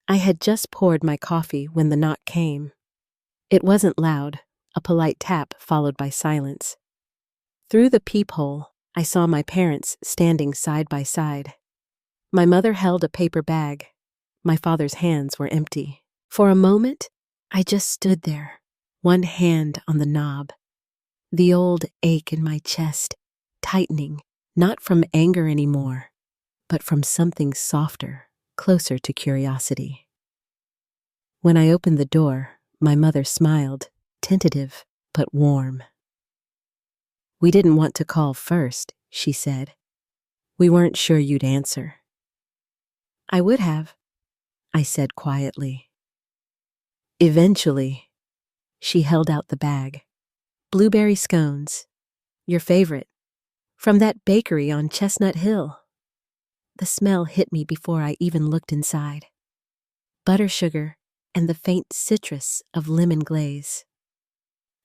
I had just poured my coffee when the knock came. It wasn't loud, a polite tap followed by silence. Through the peephole, I saw my parents standing side by side. My mother held a paper bag. My father's hands were empty. For a moment, I just stood there, one hand on the knob. The old ache in my chest, tightening, not from anger anymore, but from something softer, closer to curiosity. When I opened the door, my mother smiled, tentative but warm. "We didn't want to call first," she said. "We weren't sure you'd answer." "I would have," I said quietly. "Eventually," she held out the bag. "Blueberry scones. Your favorite. From that bakery on Chestnut Hill." The smell hit me before I even looked inside. Butter sugar and the faint citrus of lemon glaze.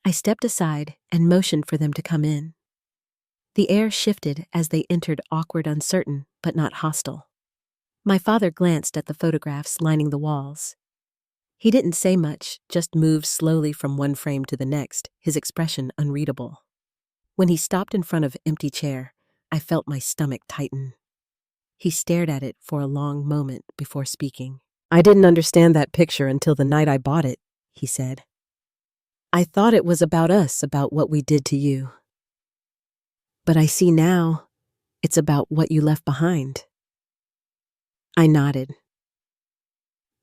I stepped aside and motioned for them to come in. The air shifted as they entered, awkward, uncertain, but not hostile. My father glanced at the photographs lining the walls. He didn't say much, just moved slowly from one frame to the next, his expression unreadable. When he stopped in front of an empty chair, I felt my stomach tighten. He stared at it for a long moment before speaking. "I didn't understand that picture until the night I bought it," he said. "I thought it was about us, about what we did to you. But I see now, it's about what you left behind." I nodded.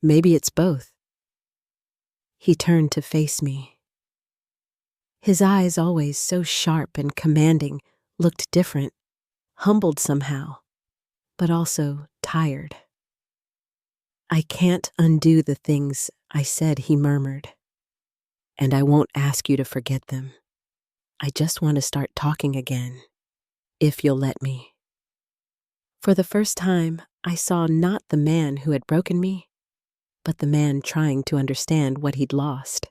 "Maybe it's both." He turned to face me. His eyes, always so sharp and commanding, looked different, humbled somehow, but also tired. "I can't undo the things I said," he murmured. "And I won't ask you to forget them. I just want to start talking again, if you'll let me." For the first time, I saw not the man who had broken me, but the man trying to understand what he'd lost.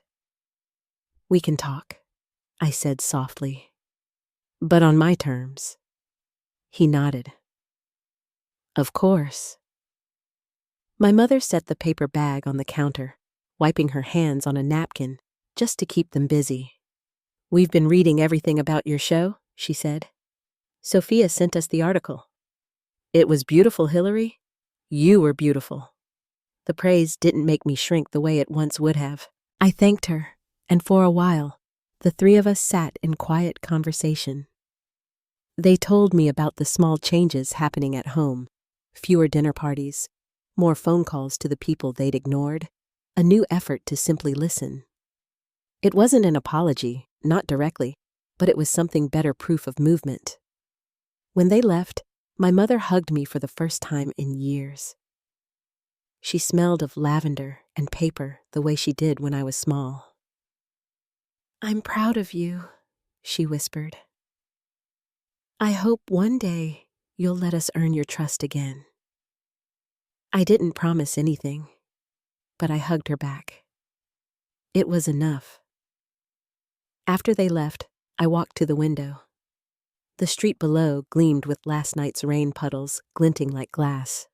"We can talk," I said softly. "But on my terms." He nodded. "Of course." My mother set the paper bag on the counter, wiping her hands on a napkin just to keep them busy. "We've been reading everything about your show," she said. "Sophia sent us the article." "It was beautiful, Hillary. You were beautiful." The praise didn't make me shrink the way it once would have. I thanked her, and for a while, the three of us sat in quiet conversation. They told me about the small changes happening at home, fewer dinner parties, more phone calls to the people they'd ignored, a new effort to simply listen. It wasn't an apology, not directly, but it was something better, proof of movement. When they left, my mother hugged me for the first time in years. She smelled of lavender and paper the way she did when I was small. "I'm proud of you," she whispered. "I hope one day you'll let us earn your trust again." I didn't promise anything, but I hugged her back. It was enough. After they left, I walked to the window. The street below gleamed with last night's rain puddles, glinting like glass.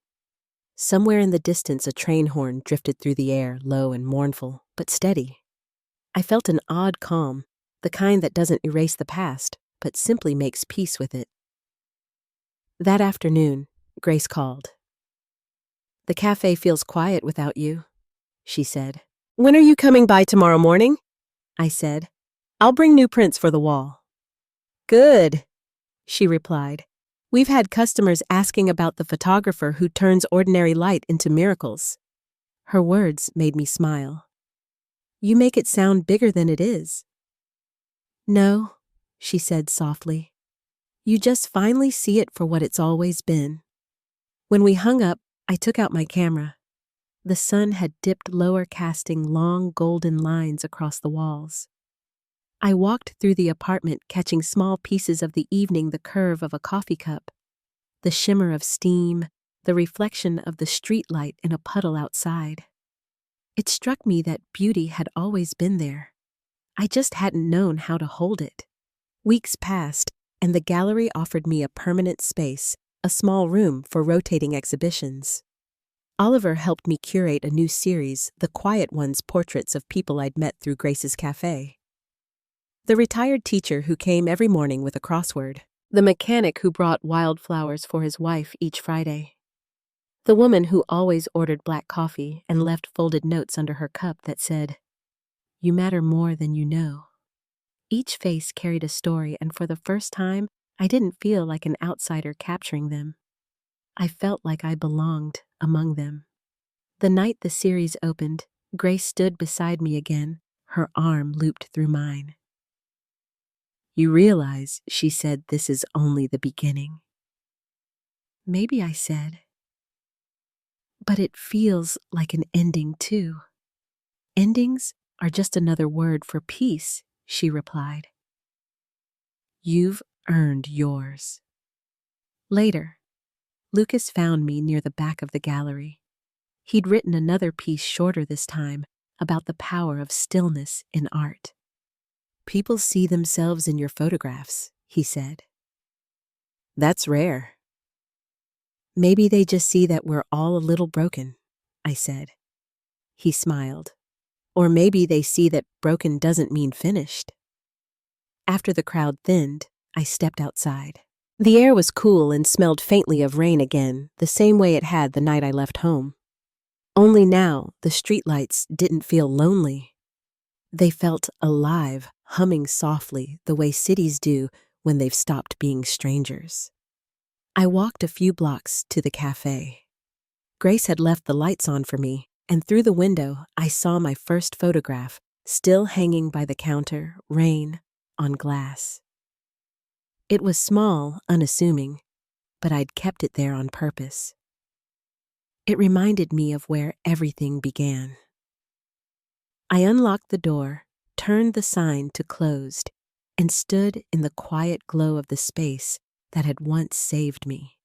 Somewhere in the distance, a train horn drifted through the air, low and mournful, but steady. I felt an odd calm, the kind that doesn't erase the past, but simply makes peace with it. That afternoon, Grace called. "The cafe feels quiet without you," she said. "When are you coming by tomorrow morning?" I said. "I'll bring new prints for the wall." "Good," she replied. "We've had customers asking about the photographer who turns ordinary light into miracles." Her words made me smile. "You make it sound bigger than it is." "No," she said softly. "You just finally see it for what it's always been." When we hung up, I took out my camera. The sun had dipped lower, casting long golden lines across the walls. I walked through the apartment, catching small pieces of the evening, the curve of a coffee cup, the shimmer of steam, the reflection of the streetlight in a puddle outside. It struck me that beauty had always been there. I just hadn't known how to hold it. Weeks passed, and the gallery offered me a permanent space, a small room for rotating exhibitions. Oliver helped me curate a new series, The Quiet Ones, portraits of people I'd met through Grace's cafe. The retired teacher who came every morning with a crossword. The mechanic who brought wildflowers for his wife each Friday. The woman who always ordered black coffee and left folded notes under her cup that said, "You matter more than you know." Each face carried a story, and for the first time, I didn't feel like an outsider capturing them. I felt like I belonged among them. The night the series opened, Grace stood beside me again, her arm looped through mine. "You realize," she said, "this is only the beginning." Maybe I said. But it feels like an ending too. Endings are just another word for peace, she replied. You've earned yours. Later, Lucas found me near the back of the gallery. He'd written another piece shorter this time about the power of stillness in art. "People see themselves in your photographs," he said. "That's rare." "Maybe they just see that we're all a little broken," I said. He smiled. "Or maybe they see that broken doesn't mean finished." After the crowd thinned, I stepped outside. The air was cool and smelled faintly of rain again, the same way it had the night I left home. Only now, the streetlights didn't feel lonely. They felt alive, humming softly the way cities do when they've stopped being strangers. I walked a few blocks to the cafe. Grace had left the lights on for me, and through the window I saw my first photograph, still hanging by the counter, rain on glass. It was small, unassuming, but I'd kept it there on purpose. It reminded me of where everything began. I unlocked the door, turned the sign to closed, and stood in the quiet glow of the space that had once saved me.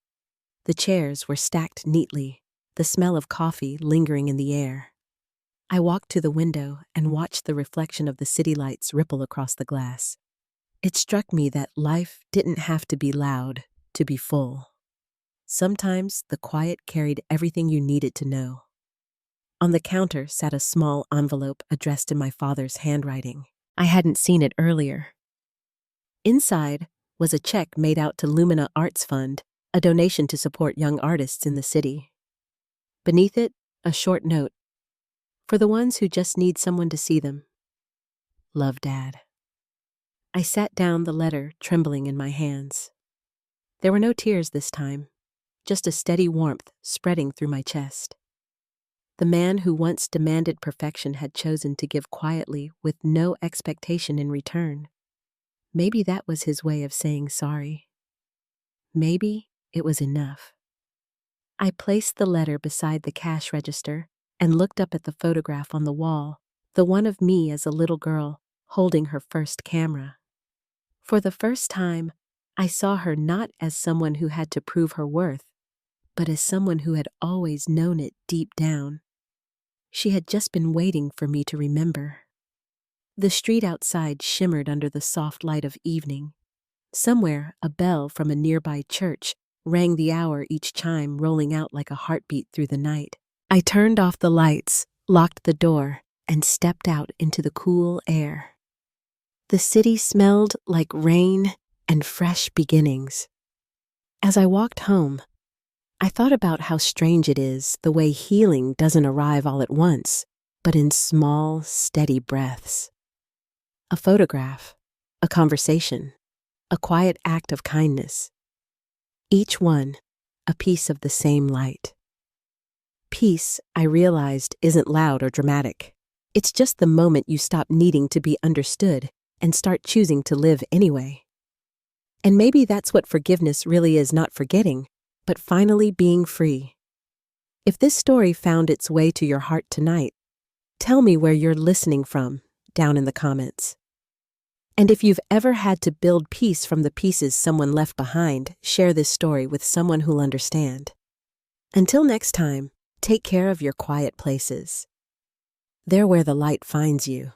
The chairs were stacked neatly, the smell of coffee lingering in the air. I walked to the window and watched the reflection of the city lights ripple across the glass. It struck me that life didn't have to be loud to be full. Sometimes the quiet carried everything you needed to know. On the counter sat a small envelope addressed in my father's handwriting. I hadn't seen it earlier. Inside was a check made out to Lumina Arts Fund, a donation to support young artists in the city. Beneath it, a short note. For the ones who just need someone to see them. Love, Dad. I sat down the letter, trembling in my hands. There were no tears this time, just a steady warmth spreading through my chest. The man who once demanded perfection had chosen to give quietly with no expectation in return. Maybe that was his way of saying sorry. Maybe it was enough. I placed the letter beside the cash register and looked up at the photograph on the wall, the one of me as a little girl holding her first camera. For the first time, I saw her not as someone who had to prove her worth, but as someone who had always known it deep down. She had just been waiting for me to remember. The street outside shimmered under the soft light of evening. Somewhere, a bell from a nearby church rang the hour, each chime rolling out like a heartbeat through the night. I turned off the lights, locked the door, and stepped out into the cool air. The city smelled like rain and fresh beginnings. As I walked home, I thought about how strange it is the way healing doesn't arrive all at once, but in small, steady breaths. A photograph, a conversation, a quiet act of kindness. Each one, a piece of the same light. Peace, I realized, isn't loud or dramatic. It's just the moment you stop needing to be understood and start choosing to live anyway. And maybe that's what forgiveness really is, not forgetting, but finally being free. If this story found its way to your heart tonight, tell me where you're listening from down in the comments. And if you've ever had to build peace from the pieces someone left behind, share this story with someone who'll understand. Until next time, take care of your quiet places. They're where the light finds you.